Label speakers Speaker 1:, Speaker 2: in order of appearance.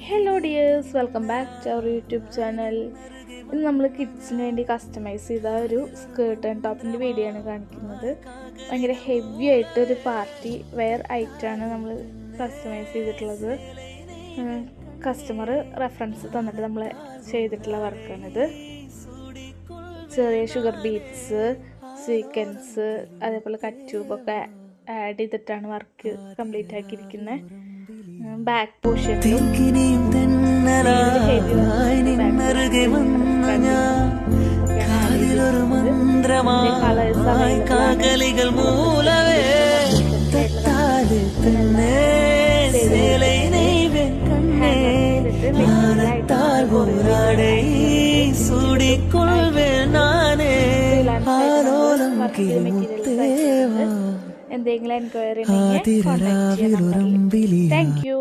Speaker 1: Hello dears, welcome back to our YouTube channel. ഇന്ന് നമ്മൾ കിഡ്സിന് വേണ്ടി കസ്റ്റമൈസ് ചെയ്ത ഒരു സ്കേർട്ട് ആൻഡ് ടോപ്പിൻ്റെ വീഡിയോ ആണ് കാണിക്കുന്നത്. ഭയങ്കര ഹെവി ആയിട്ടൊരു പാർട്ടി വെയർ ഐറ്റമാണ് നമ്മൾ കസ്റ്റമൈസ് ചെയ്തിട്ടുള്ളത്. കസ്റ്റമർ റെഫറൻസ് തന്നിട്ട് നമ്മൾ ചെയ്തിട്ടുള്ള വർക്കാണിത്. ചെറിയ ഷുഗർ ബീറ്റ്സ്, സീക്വൻസ്, അതേപോലെ കട്ട് ട്യൂബൊക്കെ ആഡ് ചെയ്തിട്ടാണ് വർക്ക് കംപ്ലീറ്റ് ആക്കിയിരിക്കുന്നത്. ബാക്ക് പോർഷനിലും എന്തെങ്കിലും എൻക്വയറി ഉണ്ടെങ്കിൽ കോൺടാക്ട് ചെയ്യാൻ. Thank you.